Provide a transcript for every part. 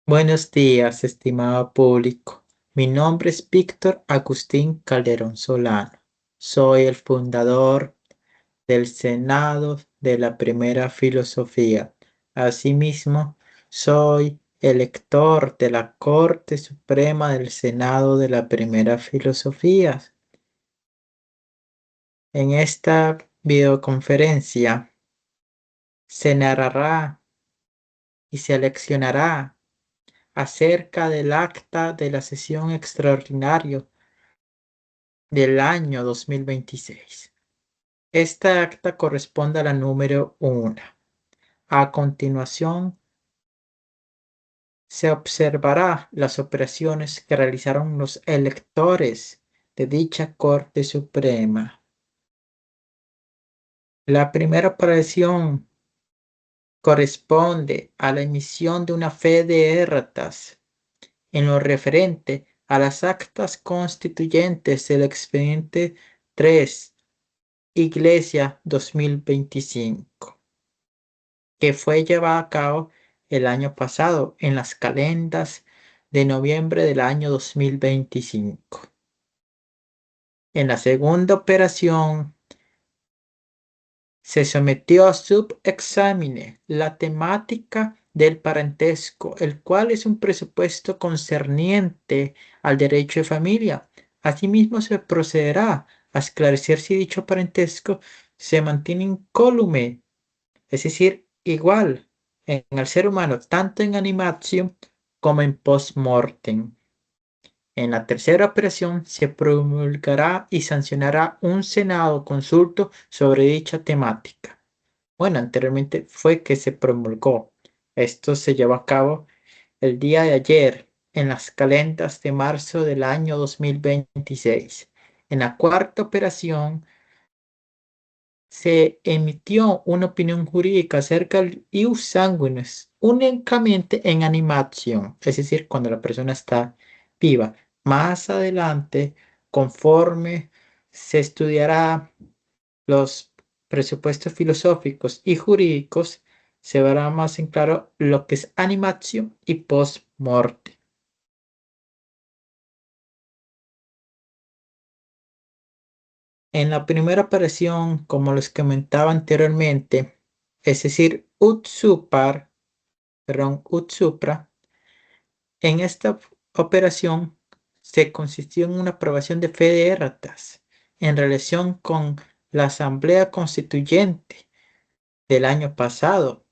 Buenos días, estimado público. Mi nombre es Víctor Agustín Calderón Solano. Soy el fundador del Senado de la Primera Filosofía. Asimismo, soy elector de la Corte Suprema del Senado de la Primera Filosofía. En esta videoconferencia se narrará y seleccionará acerca del acta de la sesión extraordinaria del año 2026. Esta acta corresponde a la número 1. A continuación, se observará las operaciones que realizaron los electores de dicha Corte Suprema. La primera operación corresponde a la emisión de una fe de erratas en lo referente a las actas constituyentes del expediente 3, Iglesia 2025, que fue llevada a cabo el año pasado en las calendas de noviembre del año 2025. En la segunda operación, se sometió a subexámenes la temática del parentesco, el cual es un presupuesto concerniente al derecho de familia. Asimismo, se procederá a esclarecer si dicho parentesco se mantiene incólume, es decir, igual en el ser humano, tanto en animación como en post-mortem. En la tercera operación se promulgará y sancionará un Senado consulto sobre dicha temática. Bueno, anteriormente fue que se promulgó. Esto se llevó a cabo el día de ayer en las calendas de marzo del año 2026. En la cuarta operación se emitió una opinión jurídica acerca del ius sanguinis únicamente en animación, es decir, cuando la persona está viva. Más adelante, conforme se estudiará los presupuestos filosóficos y jurídicos, se verá más en claro lo que es animación y post-morte. En la primera operación, como les comentaba anteriormente, es decir, ut super, perdón, ut supra, en esta operación se consistió en una aprobación de fe de erratas en relación con la Asamblea Constituyente del año pasado,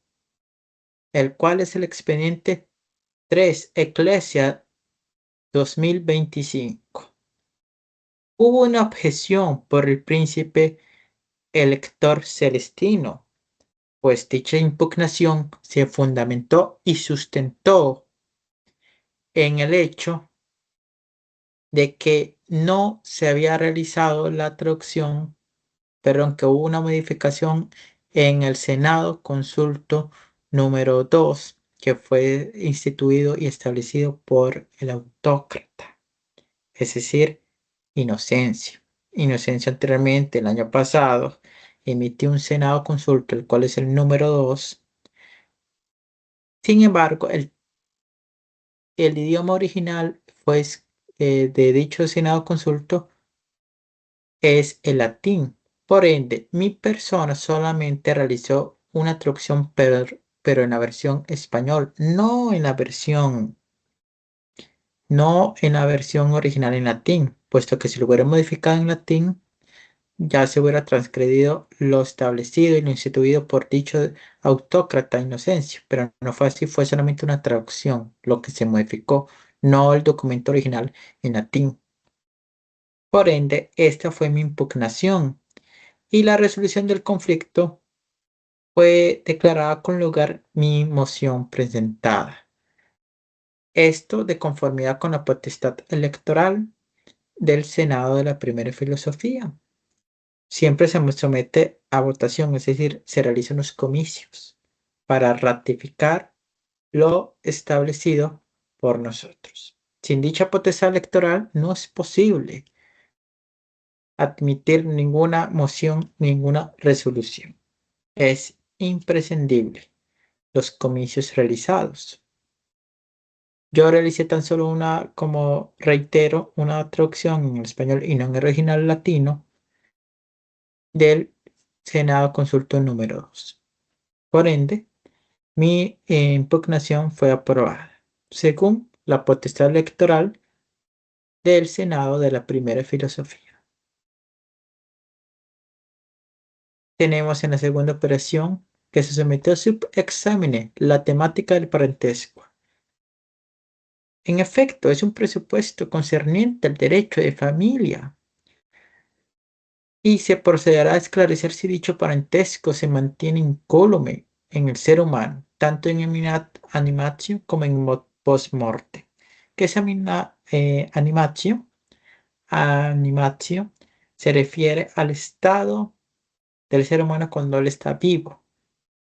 el cual es el expediente 3, Eclesia 2025. Hubo una objeción por el príncipe elector Celestino, pues dicha impugnación se fundamentó y sustentó en el hecho de que no se había realizado la traducción, perdón, que hubo una modificación en el Senado Consulto número 2, que fue instituido y establecido por el autócrata, es decir, Inocencio. Inocencio anteriormente, el año pasado, emitió un Senado Consulto, el cual es el número 2. Sin embargo, el idioma original de dicho Senado Consulto es el latín. Por ende, mi persona solamente realizó una traducción, pero en la versión español, no en la versión original en latín, puesto que si lo hubiera modificado en latín, ya se hubiera transgredido lo establecido y lo instituido por dicho autócrata Inocencio, pero no fue así, fue solamente una traducción, lo que se modificó, no el documento original en latín. Por ende, esta fue mi impugnación y la resolución del conflicto fue declarada con lugar mi moción presentada. Esto de conformidad con la potestad electoral del Senado de la Primera Filosofía. Siempre se somete a votación, es decir, se realizan los comicios para ratificar lo establecido por nosotros. Sin dicha potestad electoral no es posible admitir ninguna moción, ninguna resolución. Es imprescindible los comicios realizados. Yo realicé tan solo una, como reitero, una traducción en español y no en el original latino del Senado Consulto número 2. Por ende, mi impugnación fue aprobada, según la potestad electoral del Senado de la primera filosofía. Tenemos en la segunda operación que se sometió a subexámenes la temática del parentesco. En efecto, es un presupuesto concerniente al derecho de familia y se procederá a esclarecer si dicho parentesco se mantiene incólume en el ser humano, tanto en animatio como en post-morte. ¿Qué es animatio? Animatio se refiere al estado del ser humano cuando él está vivo.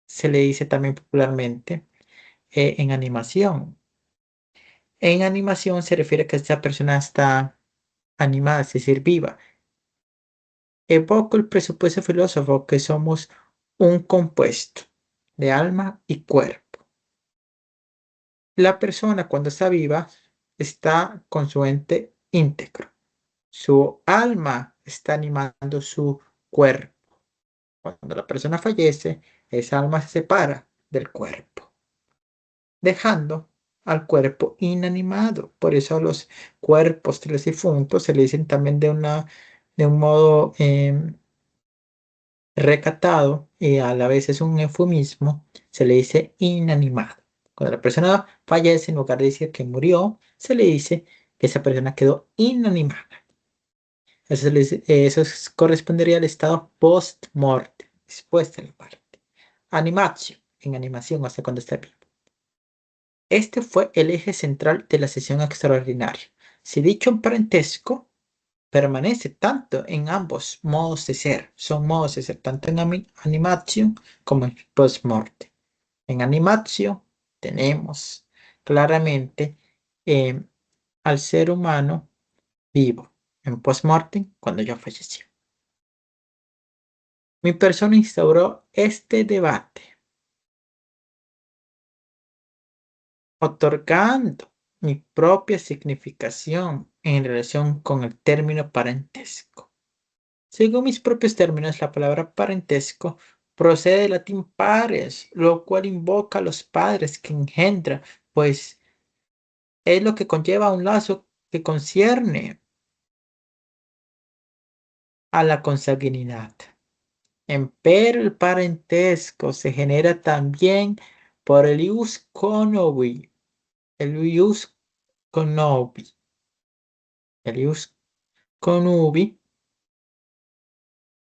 Se le dice también popularmente en animación. En animación se refiere a que esta persona está animada, es decir, viva. Evoco el presupuesto filósofo que somos un compuesto de alma y cuerpo. La persona cuando está viva está con su ente íntegro. Su alma está animando su cuerpo. Cuando la persona fallece, esa alma se separa del cuerpo, dejando al cuerpo inanimado. Por eso a los cuerpos de los difuntos se le dicen también de un modo recatado y a la vez es un eufemismo, se le dice inanimado. Cuando la persona fallece, en lugar de decir que murió, se le dice que esa persona quedó inanimada. Eso correspondería al estado post-mortem, después de la muerte. Animatio, en animación, hasta cuando está vivo. Este fue el eje central de la sesión extraordinaria. Si dicho parentesco permanece tanto en ambos modos de ser, son modos de ser tanto en animatio como en post-mortem. En animatio tenemos claramente eh, al ser humano vivo. En post-mortem, cuando ya falleció. Mi persona instauró este debate, otorgando mi propia significación en relación con el término parentesco. Según mis propios términos, la palabra parentesco procede del latín pares, lo cual invoca a los padres que engendra, pues es lo que conlleva un lazo que concierne a la consanguinidad. Empero el parentesco se genera también por el ius conovi, el ius conovi, el ius conubi,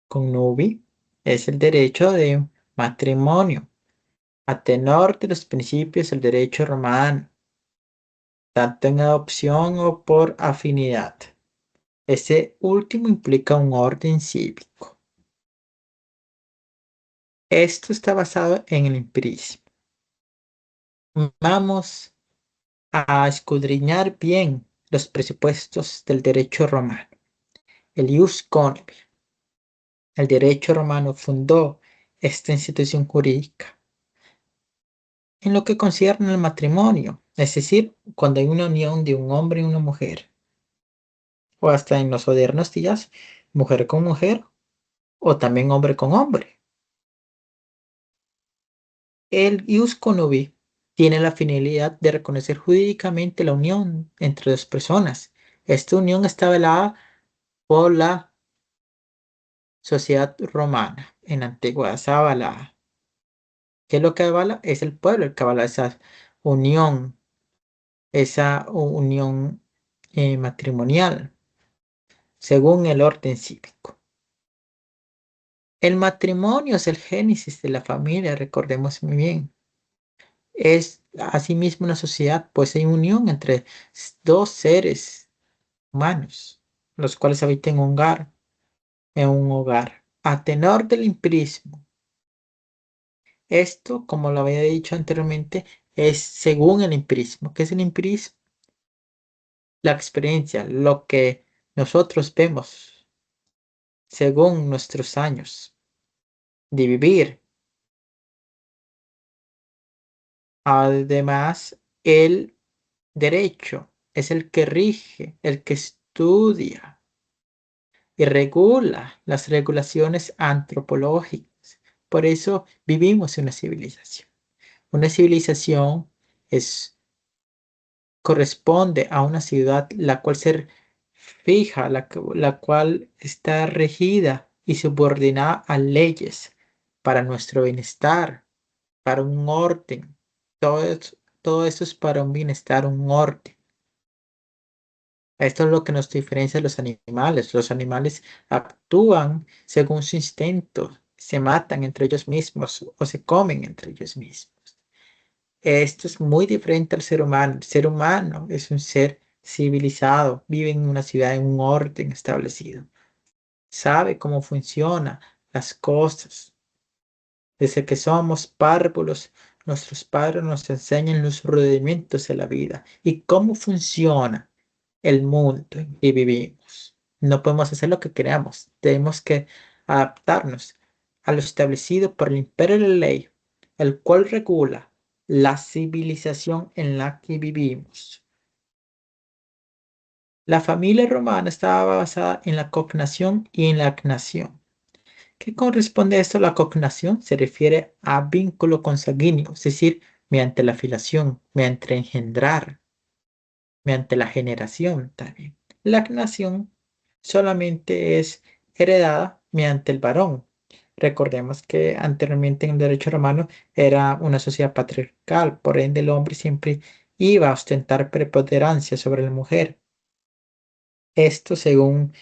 conubi es el derecho de matrimonio, a tenor de los principios del derecho romano, tanto en adopción o por afinidad. Este último implica un orden cívico. Esto está basado en el empirismo. Vamos a escudriñar bien los presupuestos del derecho romano. El ius conebi, el derecho romano fundó esta institución jurídica en lo que concierne al matrimonio, es decir, cuando hay una unión de un hombre y una mujer, o hasta en los modernos días, mujer con mujer, o también hombre con hombre. El ius conubi tiene la finalidad de reconocer jurídicamente la unión entre dos personas. Esta unión está velada por la sociedad romana en la antigüedad. Está avalada. ¿Qué es lo que avala? Es el pueblo el que avala unión, esa unión matrimonial, según el orden cívico. El matrimonio es el génesis de la familia, recordemos muy bien. Es asimismo una sociedad, pues hay unión entre dos seres humanos, los cuales habitan en un hogar. A tenor del empirismo, esto, como lo había dicho anteriormente, es según el empirismo. ¿Qué es el empirismo? La experiencia, lo que nosotros vemos según nuestros años de vivir. Además, el Derecho es el que rige, el que estudia y regula las regulaciones antropológicas. Por eso vivimos en una civilización. Una civilización es, corresponde a una ciudad la cual se fija, la cual está regida y subordinada a leyes para nuestro bienestar, para un orden. Todo eso es para un bienestar, un orden. Esto es lo que nos diferencia de los animales. Los animales actúan según su instinto, se matan entre ellos mismos o se comen entre ellos mismos. Esto es muy diferente al ser humano. El ser humano es un ser civilizado, vive en una ciudad, en un orden establecido. Sabe cómo funcionan las cosas. Desde que somos párvulos, nuestros padres nos enseñan los rudimentos de la vida y cómo funciona el mundo en que vivimos. No podemos hacer lo que queramos. Tenemos que adaptarnos a lo establecido por el imperio de la ley, el cual regula la civilización en la que vivimos. La familia romana estaba basada en la cognación y en la agnación. ¿Qué corresponde a esto? La cognación se refiere a vínculo consanguíneo, es decir, mediante la filiación, mediante engendrar, mediante la generación también. La agnación solamente es heredada mediante el varón. Recordemos que anteriormente en el derecho romano era una sociedad patriarcal, por ende el hombre siempre iba a ostentar preponderancia sobre la mujer. Esto según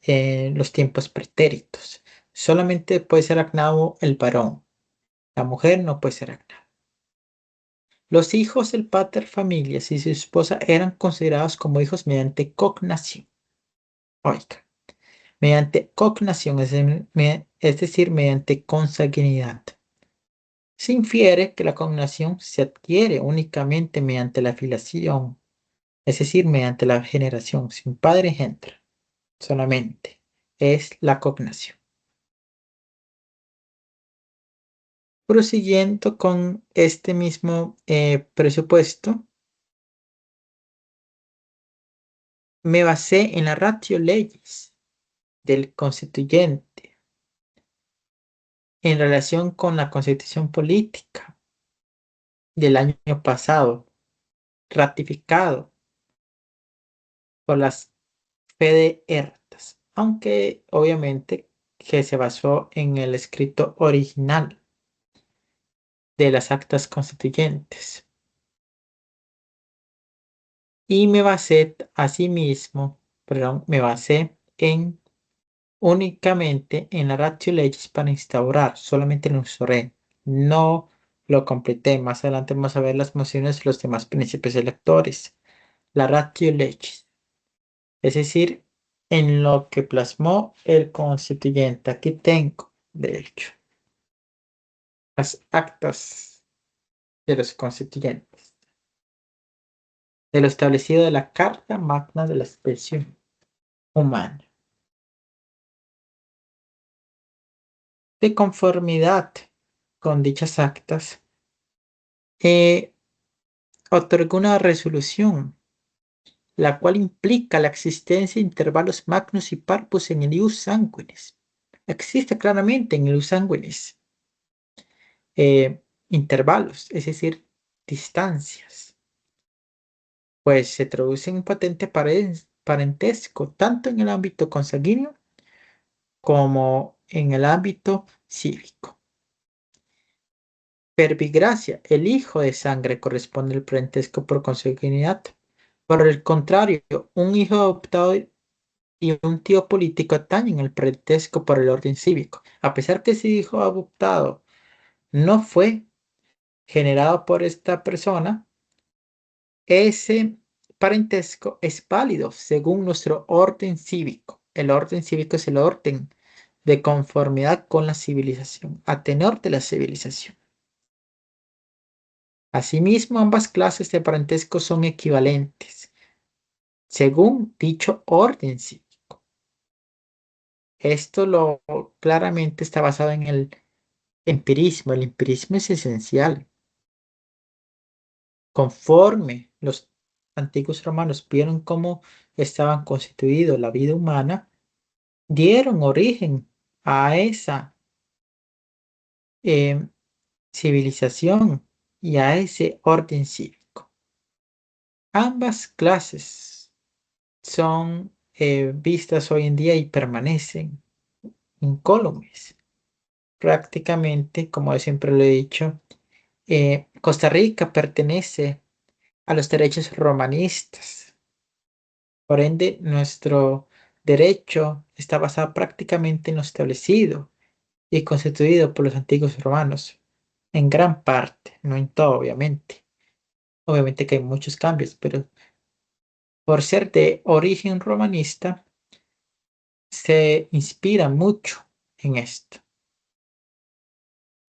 los tiempos pretéritos. Solamente puede ser agnado el varón. La mujer no puede ser agnada. Los hijos del pater familias y su esposa eran considerados como hijos mediante cognación. Oiga, mediante cognación, es decir, mediante consanguinidad. Se infiere que la cognación se adquiere únicamente mediante la filiación, es decir, mediante la generación, sin padre engendra, solamente es la cognación. Prosiguiendo con este mismo presupuesto, me basé en la ratio legis del constituyente en relación con la constitución política del año pasado, ratificado por las Fede Ertas, aunque obviamente que se basó en el escrito original de las actas constituyentes. Y me basé asimismo, perdón, me basé en únicamente en la ratio legis para instaurar, solamente lo instauré, no lo completé. Más adelante vamos a ver las mociones de los demás príncipes electores. La ratio legis, es decir, en lo que plasmó el constituyente. Aquí tengo, de hecho, las actas de los constituyentes, de lo establecido de la Carta Magna de la Especie Humana. De conformidad con dichas actas, otorgó una resolución, la cual implica la existencia de intervalos magnus y parvus en el ius sanguinis. Existe claramente en el ius sanguinis intervalos, es decir, distancias, pues se traduce en patente parentesco tanto en el ámbito consanguíneo como en el ámbito cívico. Verbigracia, el hijo de sangre corresponde al parentesco por consanguinidad. Por el contrario, un hijo adoptado y un tío político atañen el parentesco por el orden cívico. A pesar que ese hijo adoptado no fue generado por esta persona, ese parentesco es válido según nuestro orden cívico. El orden cívico es el orden de conformidad con la civilización, a tenor de la civilización. Asimismo, ambas clases de parentesco son equivalentes, según dicho orden cívico. Esto claramente está basado en el empirismo. El empirismo es esencial. Conforme los antiguos romanos vieron cómo estaban constituidos la vida humana, dieron origen a esa eh, civilización y a ese orden cívico. Ambas clases son vistas hoy en día y permanecen incólumes. Prácticamente, como siempre lo he dicho, Costa Rica pertenece a los derechos romanistas. Por ende, nuestro derecho está basado prácticamente en lo establecido y constituido por los antiguos romanos, en gran parte, no en todo, obviamente. Obviamente que hay muchos cambios, pero por ser de origen romanista, se inspira mucho en esto.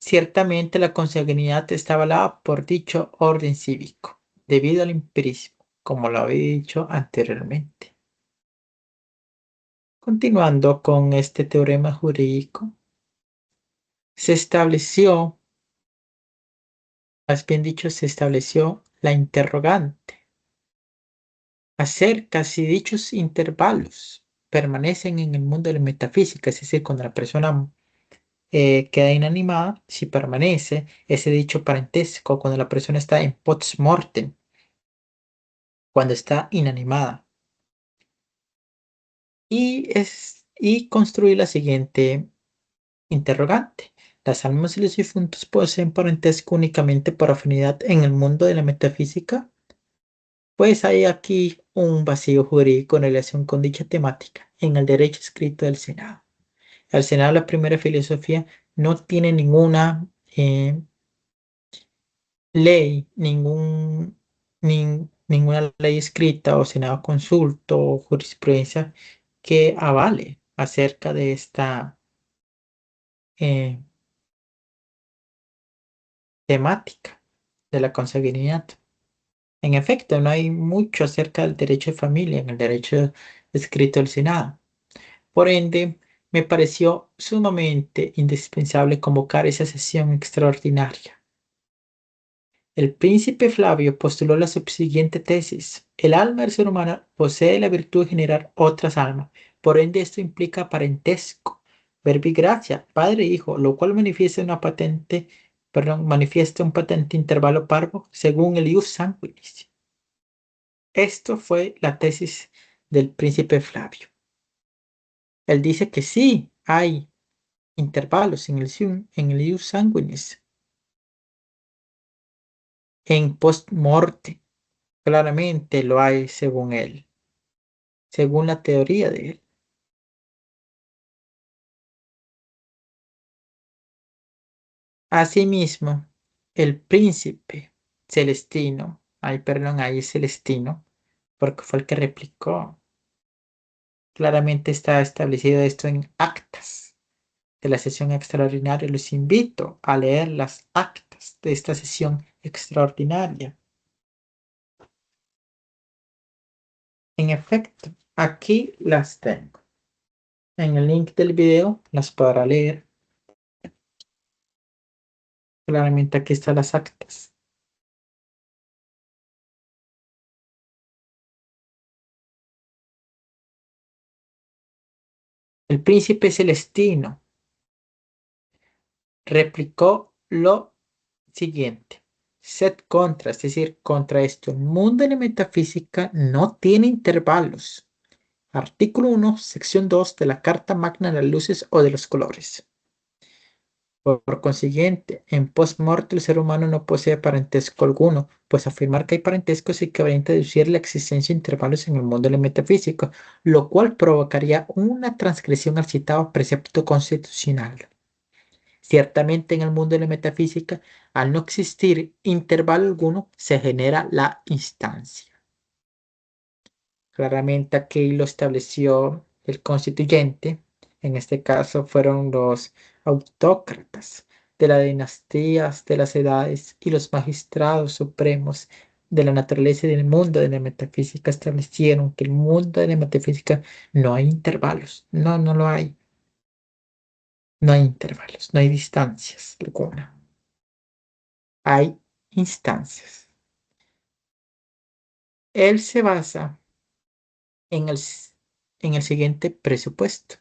Ciertamente la consanguinidad está avalada por dicho orden cívico, debido al empirismo, como lo había dicho anteriormente. Continuando con este teorema jurídico, se estableció, más bien dicho, se estableció la interrogante acerca si dichos intervalos permanecen en el mundo de la metafísica, es decir, cuando la persona queda inanimada, si permanece ese dicho parentesco cuando la persona está en post-mortem, cuando está inanimada. Y construir la siguiente interrogante. ¿Las almas y los difuntos poseen parentesco únicamente por afinidad en el mundo de la metafísica? Pues hay aquí un vacío jurídico en relación con dicha temática en el derecho escrito del Senado. El Senado, la primera filosofía, no tiene ninguna ley, ninguna ley escrita o Senado consulto o jurisprudencia que avale acerca de esta eh, temática de la consanguinidad. En efecto, no hay mucho acerca del derecho de familia en el derecho escrito del Senado. Por ende, me pareció sumamente indispensable convocar esa sesión extraordinaria. El príncipe Flavio postuló la subsiguiente tesis: el alma del ser humano posee la virtud de generar otras almas, por ende esto implica parentesco, verbigracia, padre e hijo, lo cual manifiesta un patente intervalo parvo según el ius sanguinis. Esto fue la tesis del príncipe Flavio. Él dice que sí hay intervalos en el ius sanguinis, en post-morte. Claramente lo hay según él, según la teoría de él. Asimismo, el príncipe Celestino, ay, perdón, ahí Celestino, porque fue el que replicó. Claramente está establecido esto en actas de la sesión extraordinaria. Los invito a leer las actas de esta sesión extraordinaria. En efecto, aquí las tengo. En el link del video las podrá leer. Claramente aquí están las actas. El príncipe Celestino replicó lo siguiente. Sed contra, es decir, contra esto. El mundo de la metafísica no tiene intervalos. Artículo 1, sección 2 de la Carta Magna de las Luces o de los Colores. Por consiguiente, en post-morte el ser humano no posee parentesco alguno, pues afirmar que hay parentesco se equivalente a deducir la existencia de intervalos en el mundo de la metafísica, lo cual provocaría una transgresión al citado precepto constitucional. Ciertamente en el mundo de la metafísica, al no existir intervalo alguno, se genera la instancia. Claramente aquí lo estableció el constituyente, en este caso fueron los autócratas de las dinastías de las edades y los magistrados supremos de la naturaleza y del mundo de la metafísica establecieron que el mundo de la metafísica no hay intervalos, no lo hay, no hay intervalos, no hay distancias alguna, hay instancias. Él se basa en el siguiente presupuesto.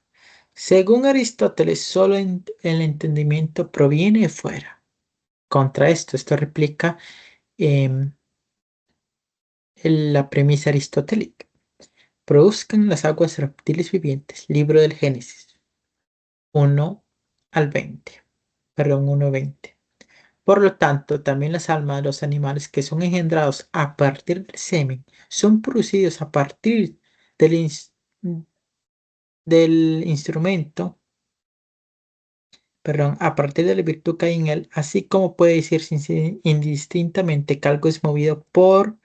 Según Aristóteles, solo el entendimiento proviene de fuera. Contra esto replica em, la premisa aristotélica. Produzcan las aguas reptiles vivientes. Libro del Génesis 1 al 20. Perdón, 1:20. Por lo tanto, también las almas de los animales que son engendrados a partir del semen son producidos a partir del, del instrumento, perdón, a partir de la virtud que hay en él, así como puede decirse indistintamente que algo es movido por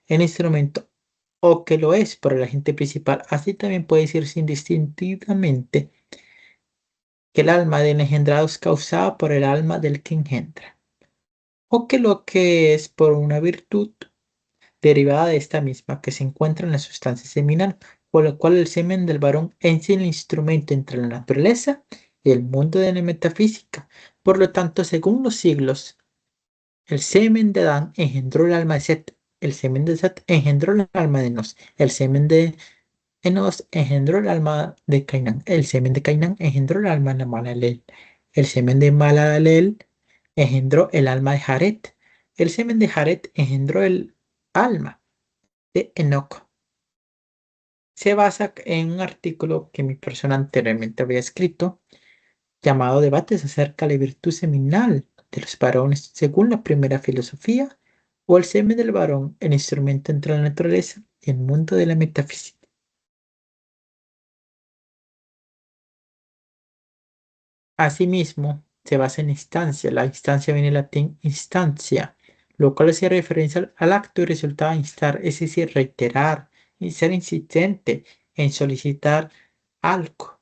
el instrumento o que lo es por el agente principal, así también puede decirse indistintamente que el alma del engendrado es causada por el alma del que engendra, o que lo que es por una virtud derivada de esta misma que se encuentra en la sustancia seminal, por lo cual el semen del varón es el instrumento entre la naturaleza y el mundo de la metafísica. Por lo tanto, según los siglos, el semen de Adán engendró el alma de Set, el semen de Set engendró el alma de Enos, el semen de Enos engendró el alma de Cainán, el semen de Cainán engendró el alma de Malaleel, el semen de Malaleel engendró el alma de Jared, el semen de Jared engendró el alma de Enoch. Se basa en un artículo que mi persona anteriormente había escrito llamado Debates acerca de la virtud seminal de los varones según la primera filosofía o el semen del varón, el instrumento entre la naturaleza y el mundo de la metafísica. Asimismo, se basa en instancia. La instancia viene del latín instancia, lo cual hacía referencia al acto y resultaba instar, es decir, reiterar y ser insistente en solicitar algo.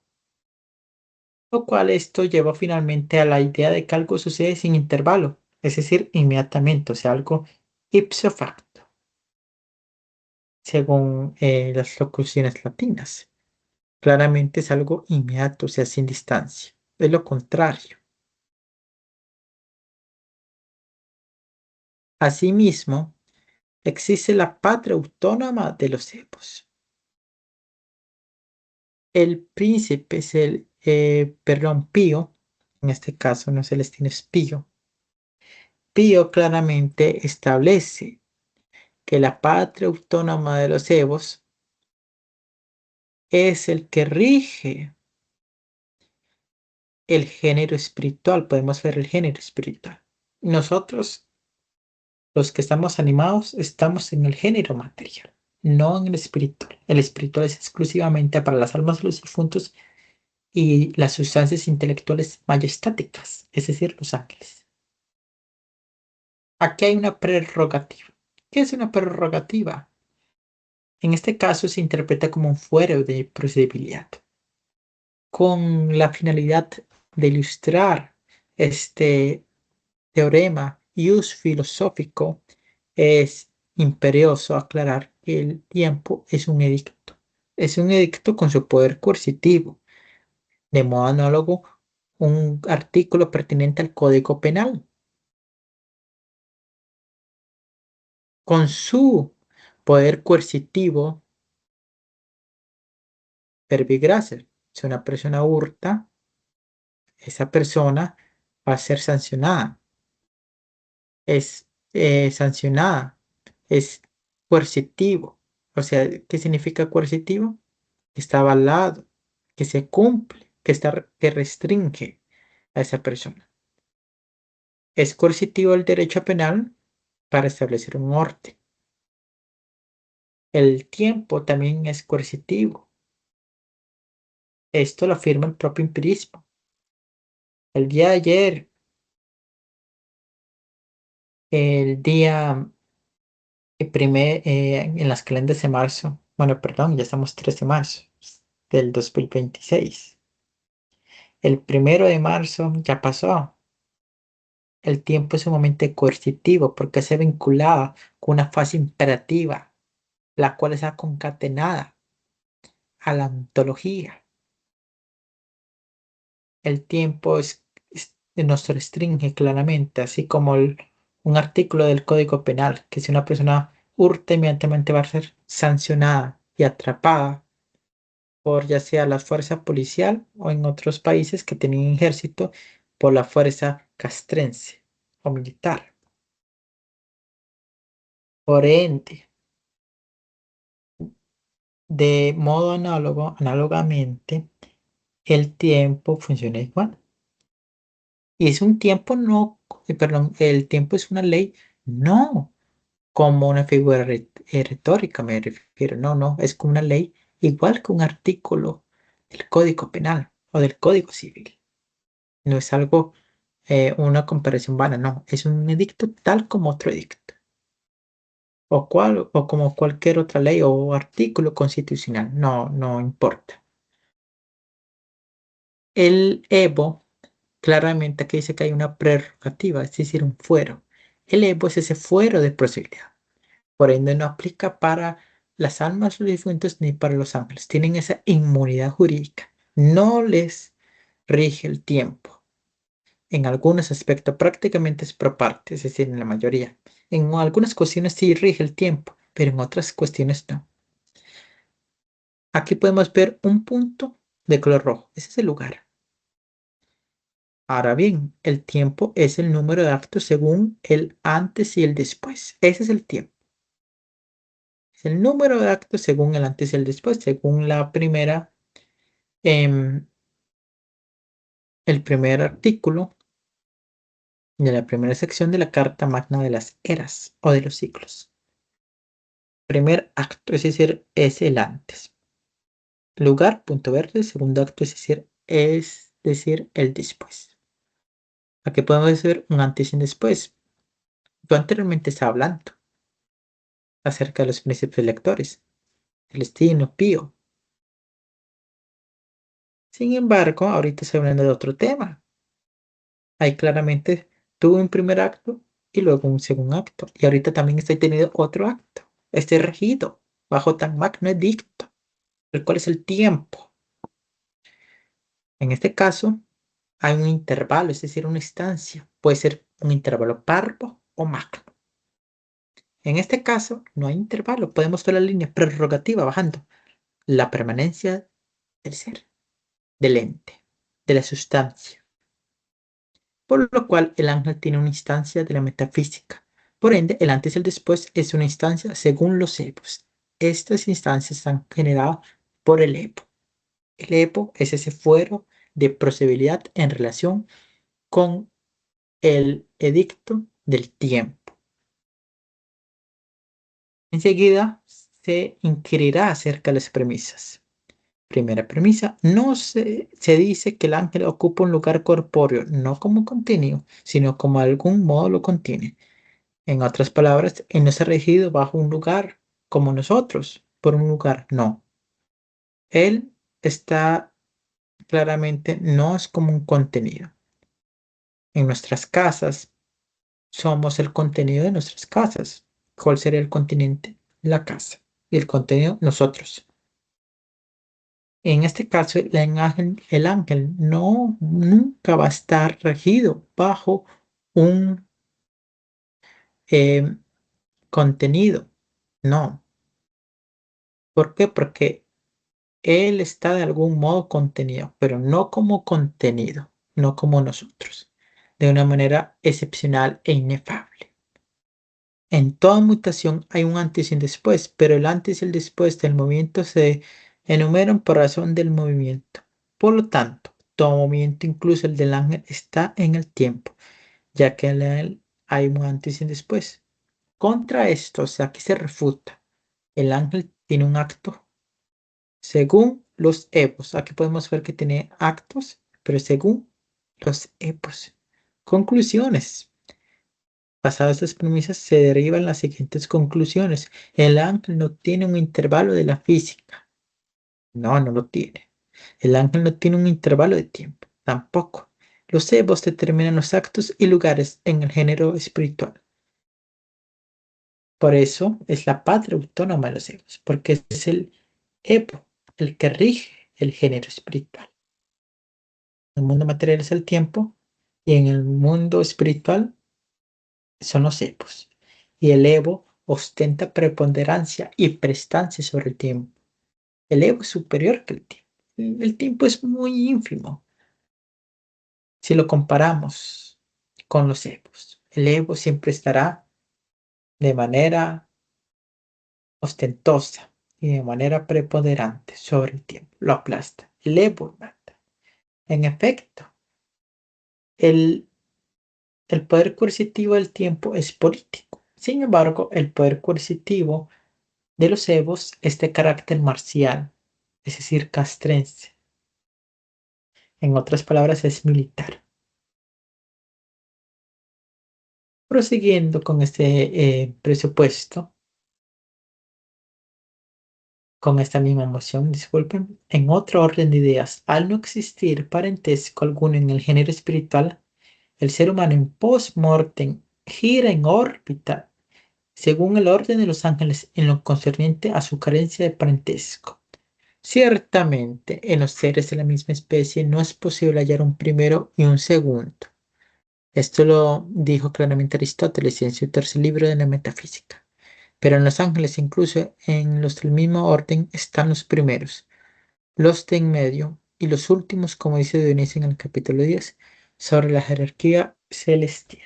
Lo cual esto lleva finalmente a la idea de que algo sucede sin intervalo, es decir, inmediatamente, o sea, algo ipso facto, según las locuciones latinas. Claramente es algo inmediato, o sea, sin distancia. Es lo contrario. Asimismo, existe la patria autónoma de los cepos. El príncipe es perdón, Pío, en este caso no Celestino, es Pío. Pío claramente establece que la patria autónoma de los Evos es el que rige el género espiritual. Podemos ver el género espiritual. Nosotros, los que estamos animados, estamos en el género material, no en el espiritual. El espiritual es exclusivamente para las almas de los difuntos y las sustancias intelectuales majestáticas, es decir, los ángeles. Aquí hay una prerrogativa. ¿Qué es una prerrogativa? En este caso se interpreta como un fuero de procedibilidad, con la finalidad de ilustrar este teorema y uso filosófico. Es imperioso aclarar que el tiempo es un edicto. Es un edicto con su poder coercitivo, de modo análogo un artículo pertinente al Código Penal. Con su poder coercitivo, verbigracer, si una persona hurta, esa persona va a ser sancionada. Es sancionada, es coercitivo. O sea, ¿qué significa coercitivo? Que está avalado, que se cumple, que restringe a esa persona. Es coercitivo el derecho penal para establecer un orden. El tiempo también es coercitivo. Esto lo afirma el propio empirismo. El día de ayer, el día en las calendarias de marzo, bueno, perdón, ya estamos 3 de marzo del 2026. El 1 de marzo ya pasó. El tiempo es sumamente coercitivo porque se vinculaba con una fase imperativa, la cual está concatenada a la ontología. El tiempo nos restringe claramente, así como un artículo del Código Penal, que si una persona hurta inmediatamente va a ser sancionada y atrapada por ya sea la fuerza policial o en otros países que tienen ejército por la fuerza castrense o militar. Por ende, de modo análogamente, el tiempo funciona igual. Y es un tiempo no, perdón, el tiempo es una ley, no como una figura retórica, me refiero, no, no, es como una ley igual que un artículo del Código Penal o del Código Civil. No es algo, una comparación vana, no, es un edicto tal como otro edicto, o como cualquier otra ley o artículo constitucional, no, no importa. El Evo, claramente aquí dice que hay una prerrogativa, es decir, un fuero. El Evo es ese fuero de posibilidad. Por ende, no aplica para las almas de los difuntos ni para los ángeles. Tienen esa inmunidad jurídica. No les rige el tiempo. En algunos aspectos prácticamente es pro parte, es decir, en la mayoría. En algunas cuestiones sí rige el tiempo, pero en otras cuestiones no. Aquí podemos ver un punto de color rojo. Ese es el lugar. Ahora bien, el tiempo es el número de actos según el antes y el después. Ese es el tiempo. Es el número de actos según el antes y el después, según la primera, el primer artículo de la primera sección de la Carta Magna de las Eras o de los siglos. Primer acto, es decir, es el antes. Lugar, punto verde, segundo acto, es decir, el después. Aquí podemos ver un antes y un después. Yo anteriormente estaba hablando acerca de los príncipes electores, Celestino, Pío. Sin embargo, ahorita estoy hablando de otro tema. Ahí claramente tuve un primer acto y luego un segundo acto. Y ahorita también estoy teniendo otro acto. Estoy regido bajo tan magno edicto, el cual es el tiempo. En este caso, hay un intervalo, es decir, una instancia. Puede ser un intervalo parvo o magno. En este caso, no hay intervalo. Podemos ver la línea prerrogativa bajando. La permanencia del ser, del ente, de la sustancia. Por lo cual el ángel tiene una instancia de la metafísica. Por ende, el antes y el después es una instancia según los epos. Estas instancias están generadas por el epo. El epo es ese fuero de procedibilidad en relación con el edicto del tiempo. Enseguida se inquirirá acerca de las premisas. Primera premisa, no se dice que el ángel ocupa un lugar corpóreo, no como contenido, sino como algún modo lo contiene. En otras palabras, él no se ha regido bajo un lugar como nosotros, por un lugar, no. Él está claramente, no es como un contenido. En nuestras casas somos el contenido de nuestras casas. ¿Cuál sería el continente? La casa. Y el contenido, nosotros. En este caso, el ángel no, nunca va a estar regido bajo un eh, contenido. No. ¿Por qué? Porque él está de algún modo contenido, pero no como contenido, no como nosotros, de una manera excepcional e inefable. En toda mutación hay un antes y un después, pero el antes y el después del movimiento se enumeran por razón del movimiento. Por lo tanto, todo movimiento, incluso el del ángel, está en el tiempo, ya que en él hay un antes y un después. Contra esto, o sea, que se refuta. El ángel tiene un acto según los epos. Aquí podemos ver que tiene actos, pero según los epos. Conclusiones. Basadas estas premisas se derivan las siguientes conclusiones. El ángel no tiene un intervalo de la física. No, no lo tiene. El ángel no tiene un intervalo de tiempo. Tampoco. Los epos determinan los actos y lugares en el género espiritual. Por eso es la patria autónoma de los epos, porque es el epo el que rige el género espiritual. En el mundo material es el tiempo y en el mundo espiritual son los epos. Y el Evo ostenta preponderancia y prestancia sobre el tiempo. El ego es superior que el tiempo. El tiempo es muy ínfimo si lo comparamos con los egos. El ego siempre estará de manera ostentosa y de manera preponderante sobre el tiempo. Lo aplasta. El ego mata. En efecto, el, el poder coercitivo del tiempo es político. Sin embargo, el poder coercitivo de los egos es de carácter marcial, es decir, castrense. En otras palabras, es militar. Prosiguiendo con este presupuesto, con esta misma moción, disculpen, en otro orden de ideas, al no existir parentesco alguno en el género espiritual, el ser humano en post-mortem gira en órbita según el orden de los ángeles en lo concerniente a su carencia de parentesco. Ciertamente, en los seres de la misma especie no es posible hallar un primero y un segundo. Esto lo dijo claramente Aristóteles en su tercer libro de la Metafísica. Pero en los ángeles, incluso en los del mismo orden, están los primeros, los de en medio y los últimos, como dice Dionisio en el capítulo 10, sobre la jerarquía celestial.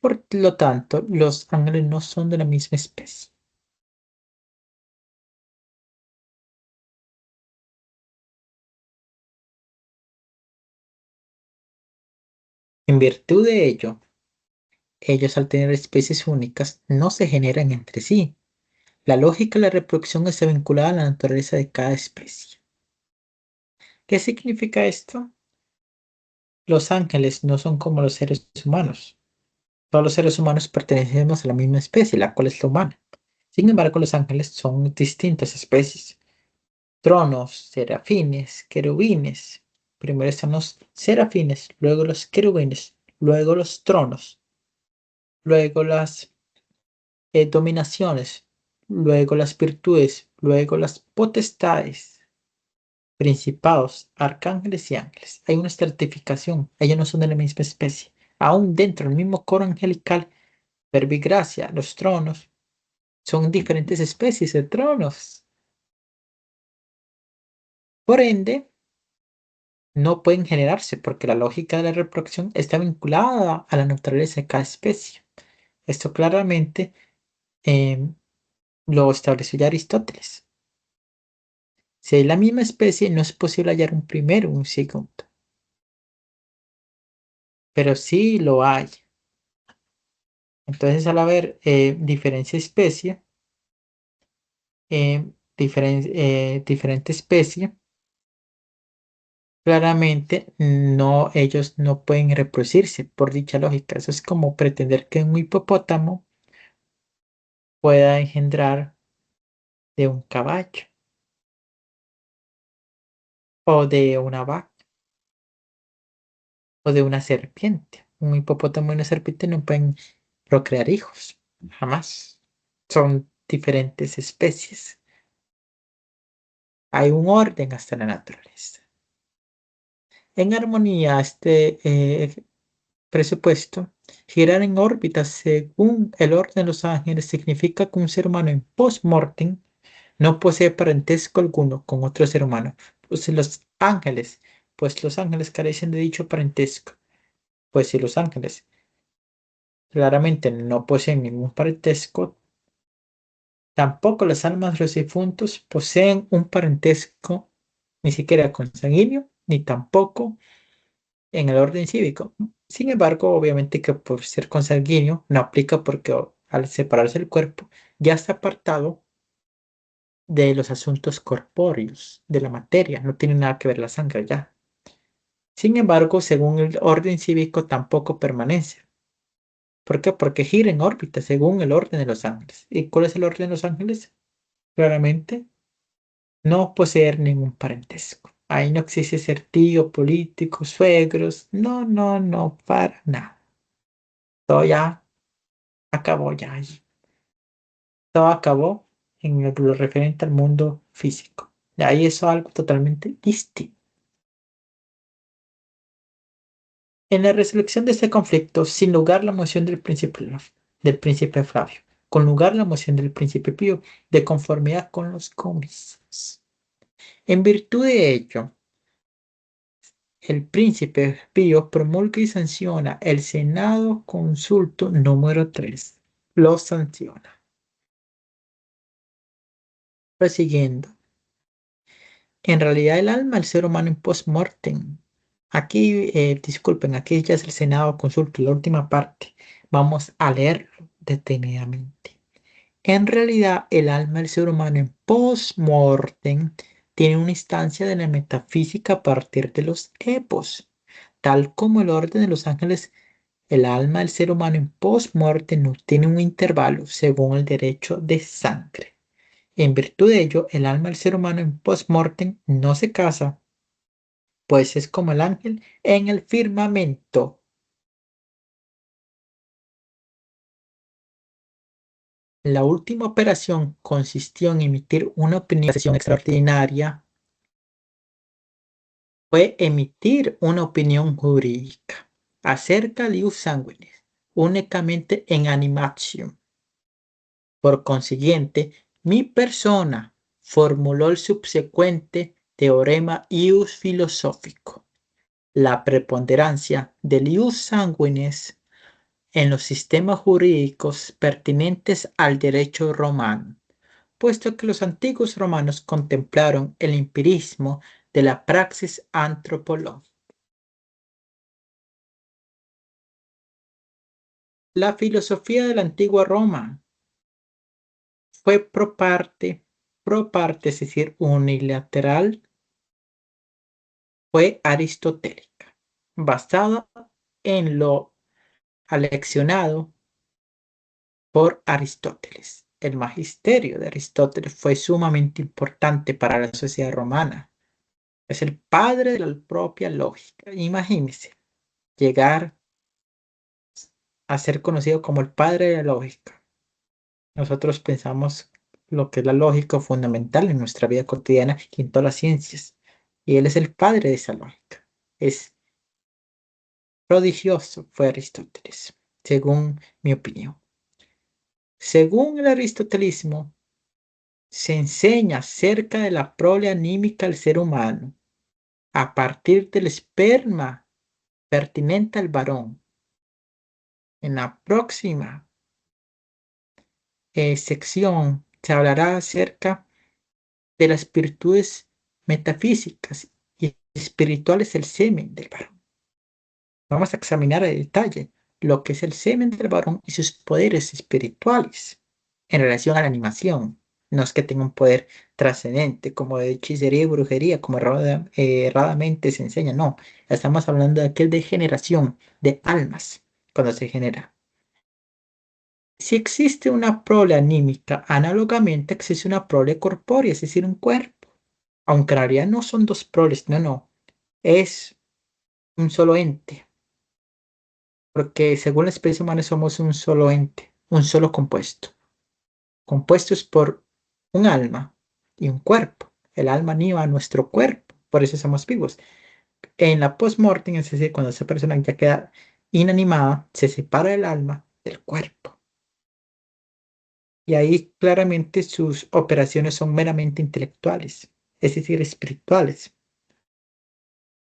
Por lo tanto, los ángeles no son de la misma especie. En virtud de ello, ellos al tener especies únicas no se generan entre sí. La lógica de la reproducción está vinculada a la naturaleza de cada especie. ¿Qué significa esto? Los ángeles no son como los seres humanos. Todos los seres humanos pertenecemos a la misma especie, la cual es la humana. Sin embargo, los ángeles son distintas especies. Tronos, serafines, querubines. Primero están los serafines, luego los querubines, luego los tronos, luego las dominaciones, luego las virtudes, luego las potestades, principados, arcángeles y ángeles. Hay una estratificación, ellos no son de la misma especie. Aún dentro del mismo coro angelical, verbigracia, los tronos, son diferentes especies de tronos. Por ende, no pueden generarse porque la lógica de la reproducción está vinculada a la naturaleza de cada especie. Esto claramente em, lo estableció ya Aristóteles. Si hay la misma especie, no es posible hallar un primero o un segundo, pero sí lo hay. Entonces, al haber diferencia especie, diferente especie, claramente no, ellos no pueden reproducirse por dicha lógica. Eso es como pretender que un hipopótamo pueda engendrar de un caballo o de una vaca o de una serpiente. Un hipopótamo y una serpiente no pueden procrear hijos, jamás. Son diferentes especies. Hay un orden hasta la naturaleza. En armonía, este presupuesto, girar en órbita según el orden de los ángeles significa que un ser humano en post-mortem no posee parentesco alguno con otro ser humano. Pues los ángeles carecen de dicho parentesco. Pues si los ángeles claramente no poseen ningún parentesco, tampoco las almas de los difuntos poseen un parentesco ni siquiera consanguíneo, ni tampoco en el orden cívico. Sin embargo, obviamente que por ser consanguíneo no aplica porque al separarse el cuerpo ya está apartado de los asuntos corpóreos, de la materia, no tiene nada que ver la sangre ya. Sin embargo, según el orden cívico tampoco permanece. ¿Por qué? Porque gira en órbita según el orden de los ángeles. ¿Y cuál es el orden de los ángeles? Claramente, no poseer ningún parentesco. Ahí no existe ser tío, político, suegros. No, no, no, para nada. Todo ya acabó, ya. Todo acabó en lo referente al mundo físico. De ahí eso es algo totalmente distinto. En la resolución de este conflicto, sin lugar la moción del príncipe Flavio. conjugar la moción del Príncipe Pío de conformidad con los comicios. En virtud de ello, el Príncipe Pío promulga y sanciona el Senado Consulto número 3. Lo sanciona. Prosiguiendo. En realidad el alma del ser humano en post-mortem. Aquí, disculpen, aquí ya es el Senado Consulto, la última parte. Vamos a leerlo detenidamente. En realidad, el alma del ser humano en post-mortem tiene una instancia de la metafísica a partir de los epos. Tal como el orden de los ángeles, el alma del ser humano en post-mortem no tiene un intervalo según el derecho de sangre. En virtud de ello, el alma del ser humano en post-mortem no se casa, pues es como el ángel en el firmamento. La última operación consistió en emitir una opinión de sesión extraordinaria. Fue emitir una opinión jurídica acerca de ius sanguinis, únicamente en animación. Por consiguiente, mi persona formuló el subsecuente teorema ius filosófico. La preponderancia del ius sanguinis en los sistemas jurídicos pertinentes al derecho romano, puesto que los antiguos romanos contemplaron el empirismo de la praxis antropológica. La filosofía de la antigua Roma fue pro parte, es decir, unilateral, fue aristotélica, basada en lo aleccionado por Aristóteles. El magisterio de Aristóteles fue sumamente importante para la sociedad romana. Es el padre de la propia lógica. Imagínense llegar a ser conocido como el padre de la lógica. Nosotros pensamos lo que es la lógica fundamental en nuestra vida cotidiana y en todas las ciencias. Y él es el padre de esa lógica. Es prodigioso, fue Aristóteles, según mi opinión. Según el aristotelismo, se enseña acerca de la prole anímica del ser humano a partir del esperma pertinente al varón. En la próxima sección se hablará acerca de las virtudes metafísicas y espirituales del semen del varón. Vamos a examinar a detalle lo que es el semen del varón y sus poderes espirituales en relación a la animación. No es que tenga un poder trascendente como de hechicería y brujería, como erradamente se enseña. No, estamos hablando de aquel de generación de almas cuando se genera. Si existe una prole anímica, análogamente existe una prole corpórea, es decir, un cuerpo. Aunque en realidad no son dos proles, no. Es un solo ente. Porque según la especie humana somos un solo ente, un solo compuesto. Compuestos por un alma y un cuerpo. El alma anima a nuestro cuerpo, por eso somos vivos. En la post-mortem, es decir, cuando esa persona ya queda inanimada, se separa el alma del cuerpo. Y ahí claramente sus operaciones son meramente intelectuales, es decir, espirituales.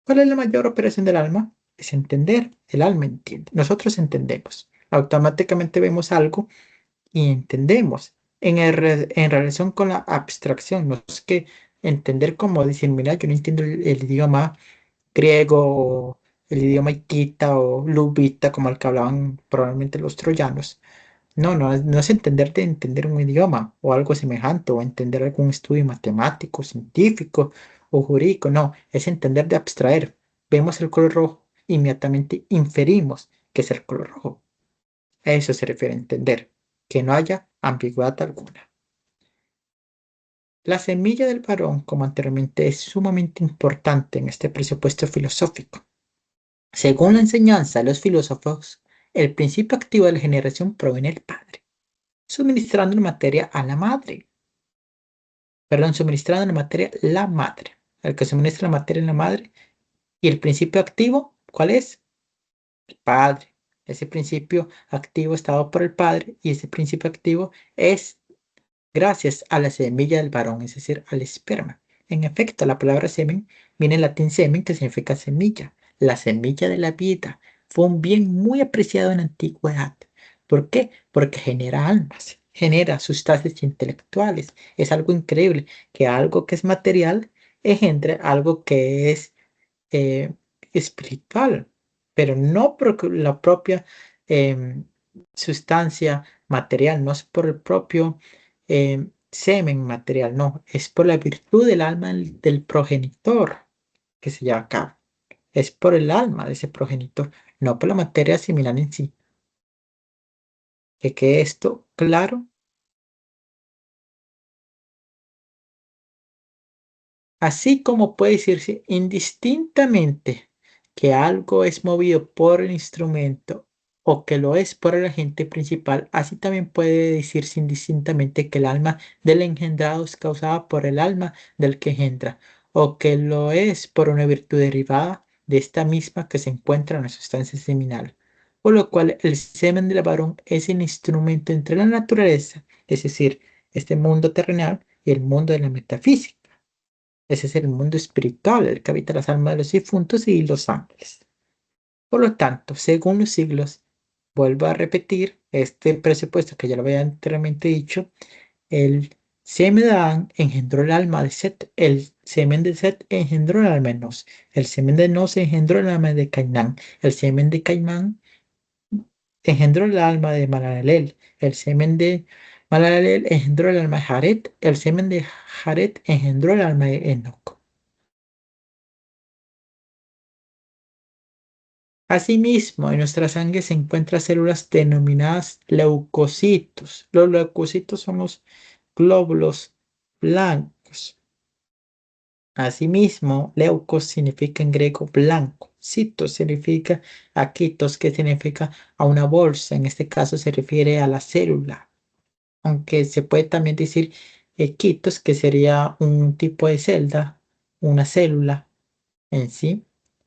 ¿Cuál es la mayor operación del alma? Es entender. El alma entiende. Nosotros entendemos. Automáticamente vemos algo y entendemos. En relación con la abstracción, no es que entender como decir, mira, yo no entiendo el idioma griego o el idioma hitita o lubita como el que hablaban probablemente los troyanos. No es entender de entender un idioma o algo semejante o entender algún estudio matemático, científico o jurídico. No, es entender de abstraer. Vemos el color rojo, inmediatamente inferimos que es el color rojo. A eso se refiere a entender, que no haya ambigüedad alguna. La semilla del varón, como anteriormente, es sumamente importante en este presupuesto filosófico. Según la enseñanza de los filósofos, el principio activo de la generación proviene del padre, suministrando la materia a la madre. Perdón, suministrando la materia la madre. El que suministra la materia es la madre. Y el principio activo, ¿cuál es? El padre. Ese principio activo está dado por el Padre y ese principio activo es gracias a la semilla del varón, es decir, al esperma. En efecto, la palabra semen viene del latín semen, que significa semilla. La semilla de la vida fue un bien muy apreciado en la antigüedad. ¿Por qué? Porque genera almas, genera sustancias intelectuales. Es algo increíble que algo que es material engendre algo que es eh, espiritual, pero no por la propia em, sustancia material, no es por el propio semen material, no, es por la virtud del alma del progenitor que se lleva a cabo. Es por el alma de ese progenitor, no por la materia similar en sí. Que quede esto claro. Así como puede decirse indistintamente que algo es movido por el instrumento o que lo es por el agente principal, así también puede decirse indistintamente que el alma del engendrado es causada por el alma del que engendra, o que lo es por una virtud derivada de esta misma que se encuentra en la sustancia seminal. Por lo cual el semen del varón es el instrumento entre la naturaleza, es decir, este mundo terrenal y el mundo de la metafísica. Ese es el mundo espiritual, el que habita las almas de los difuntos y los ángeles. Por lo tanto, según los siglos, vuelvo a repetir este presupuesto que ya lo había anteriormente dicho, el semen de Adán engendró el alma de Set, el semen de Set engendró el alma de Nos, el semen de Nos engendró el alma de Cainán, el semen de Caimán engendró el alma de Malaleel, el semen de Malaleel engendró el alma de Jared, el semen de Jared engendró el alma de Enoc. Asimismo, en nuestra sangre se encuentran células denominadas leucocitos. Los leucocitos son los glóbulos blancos. Asimismo, leucos significa en griego blanco. Citos significa aquitos, que significa a una bolsa. En este caso se refiere a la célula. Aunque se puede también decir quitos, que sería un tipo de celda, una célula en sí,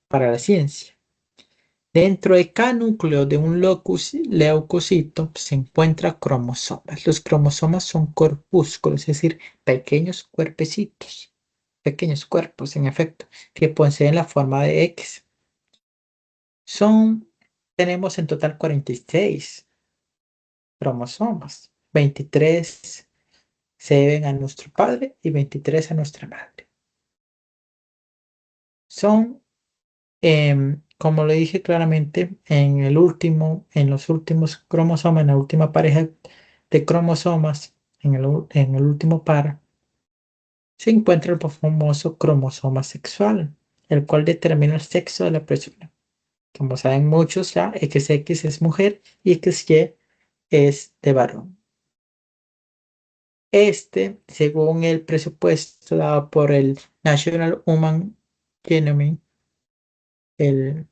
para la ciencia. Dentro de cada núcleo de un leucocito se encuentran cromosomas. Los cromosomas son corpúsculos, es decir, pequeños cuerpecitos, pequeños cuerpos, en efecto, que poseen la forma de X. Son, tenemos en total 46 cromosomas. 23 se deben a nuestro padre y 23 a nuestra madre. Son como lo dije claramente, en los últimos cromosomas, en la última pareja de cromosomas, en el último par, se encuentra el famoso cromosoma sexual, el cual determina el sexo de la persona. Como saben muchos ya, XX es mujer y XY es de varón. Según el presupuesto dado por el National Human Genome, el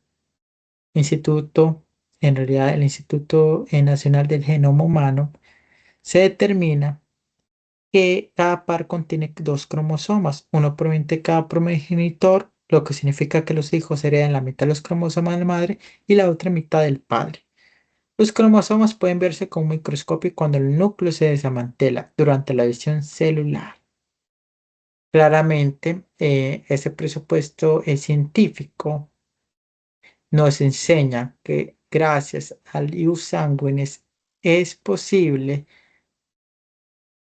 instituto, en realidad el Instituto Nacional del Genoma Humano, se determina que cada par contiene dos cromosomas, uno proveniente de cada progenitor, lo que significa que los hijos heredan la mitad de los cromosomas de la madre y la otra mitad del padre. Los cromosomas pueden verse con un microscopio cuando el núcleo se desmantela durante la división celular. Claramente, ese presupuesto es científico nos enseña que gracias al ius sanguinis es posible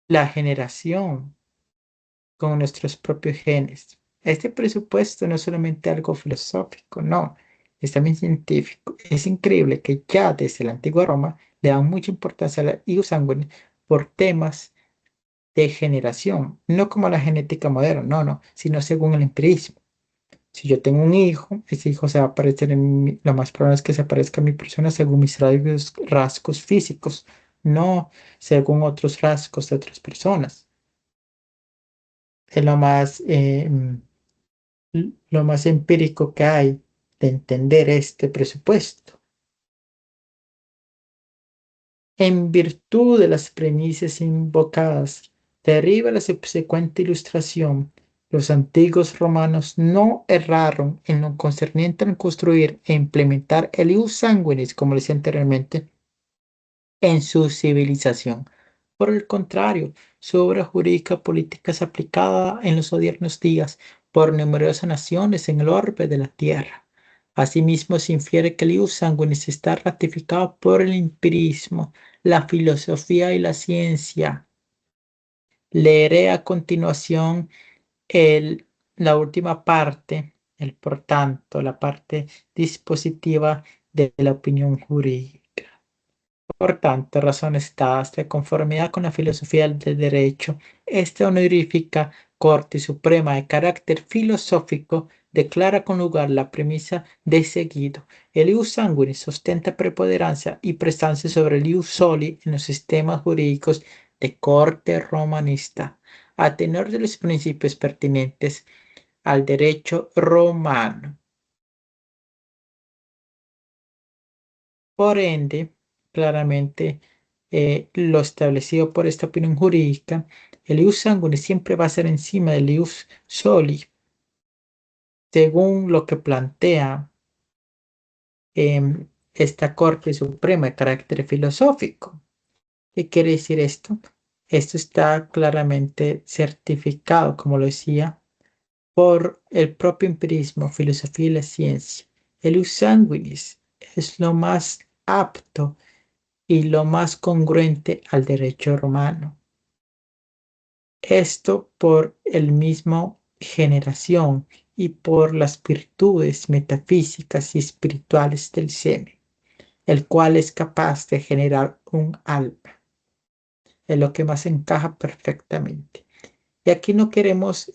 la generación con nuestros propios genes. Este presupuesto no es solamente algo filosófico, no, es también científico. Es increíble que ya desde la antigua Roma le dan mucha importancia a la ius sanguinis por temas de generación, no como la genética moderna, no, no, sino según el empirismo. Si yo tengo un hijo, ese hijo se va a parecer lo más probable es que se parezca a mi persona según mis rasgos físicos, no según otros rasgos de otras personas. Es lo más empírico que hay de entender este presupuesto. En virtud de las premisas invocadas, deriva la subsecuente ilustración Los antiguos romanos no erraron en lo concerniente a construir e implementar el ius sanguinis, como decía anteriormente, en su civilización. Por el contrario, su obra jurídica política es aplicada en los odiernos días por numerosas naciones en el orbe de la tierra. Asimismo, se infiere que el ius sanguinis está ratificado por el empirismo, la filosofía y la ciencia. Leeré a continuación el, la última parte, el por tanto, la parte dispositiva de la opinión jurídica. Por tanto, razones dadas de conformidad con la filosofía del derecho, esta honorífica Corte Suprema de carácter filosófico declara con lugar la premisa de seguido. El ius sanguinis ostenta preponderancia y prestancia sobre el ius soli en los sistemas jurídicos de corte romanista, a tenor de los principios pertinentes al derecho romano. Por ende, claramente lo establecido por esta opinión jurídica, el ius sanguinis siempre va a ser encima del ius soli, según lo que plantea esta Corte Suprema de carácter filosófico. ¿Qué quiere decir esto? Esto está claramente certificado, como lo decía, por el propio empirismo, filosofía y la ciencia. El ius sanguinis es lo más apto y lo más congruente al derecho romano. Esto por el mismo generación y por las virtudes metafísicas y espirituales del semen, el cual es capaz de generar un alma, en lo que más encaja perfectamente. Y aquí no queremos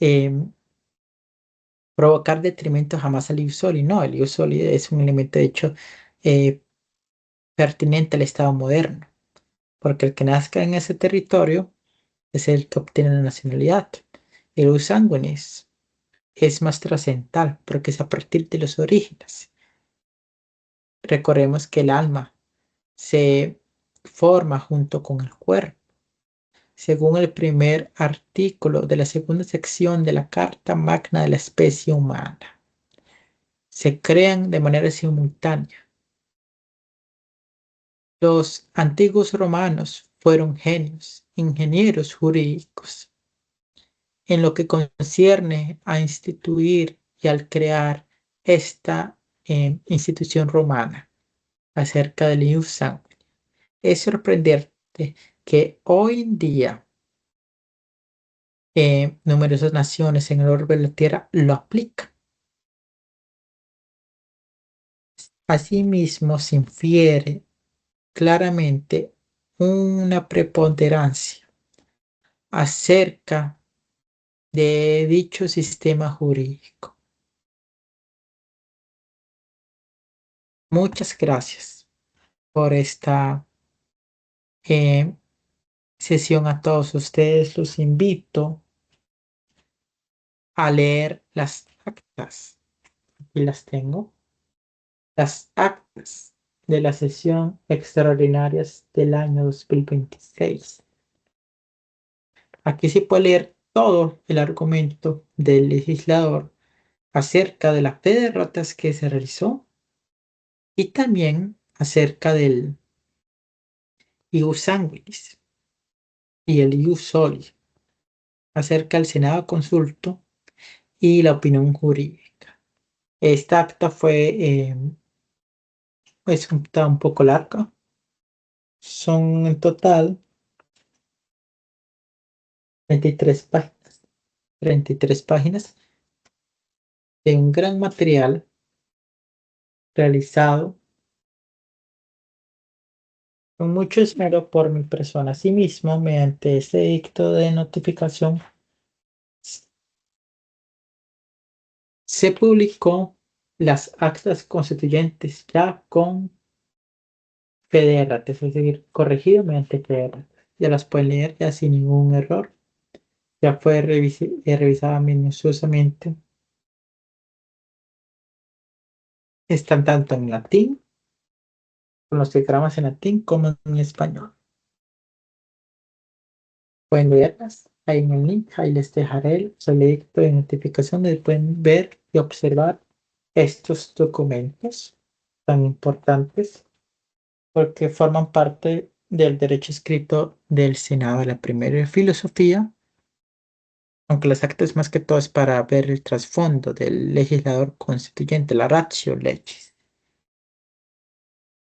provocar detrimento jamás al ius soli, no, el ius soli es un elemento de hecho eh, pertinente al Estado moderno, porque el que nazca en ese territorio es el que obtiene la nacionalidad. El ius sanguinis es más trascendental porque es a partir de los orígenes. Recordemos que el alma se forma junto con el cuerpo. Según el primer artículo de la segunda sección de la Carta Magna de la especie humana, se crean de manera simultánea. Los antiguos romanos fueron genios, ingenieros jurídicos. En lo que concierne a instituir y al crear esta institución romana acerca del ius sanguinis. Es sorprendente que hoy en día numerosas naciones en el orbe de la Tierra lo aplican. Asimismo, se infiere claramente una preponderancia acerca de dicho sistema jurídico. Muchas gracias por esta eh, sesión a todos ustedes. Los invito a leer las actas. Aquí las tengo. Las actas de la sesión extraordinarias del año 2026. Aquí se puede leer todo el argumento del legislador acerca de la fe de derrotas que se realizó y también acerca del ius sanguinis y el ius soli, acerca del Senado consulto y la opinión jurídica. Esta acta está un poco larga. Son en total 33 páginas. 33 páginas de un gran material realizado con mucho esmero por mi persona. Asimismo, mediante este edicto de notificación, se publicó las actas constituyentes ya con fe de errata, es decir, corregido mediante fe de errata. Ya las pueden leer ya sin ningún error. Ya fue revisada minuciosamente. Están tanto en latín, con los diagramas en latín, como en español. Pueden leerlas. ahí en el link, ahí les dejaré el selecto de notificación donde pueden ver y observar estos documentos tan importantes porque forman parte del derecho escrito del Senado de la primera de filosofía, aunque las actas más que todo es para ver el trasfondo del legislador constituyente, la ratio legis.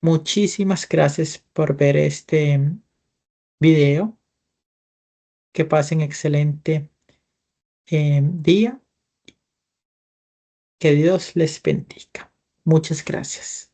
Muchísimas gracias por ver este video. Que pasen excelente día. Que Dios les bendiga. Muchas gracias.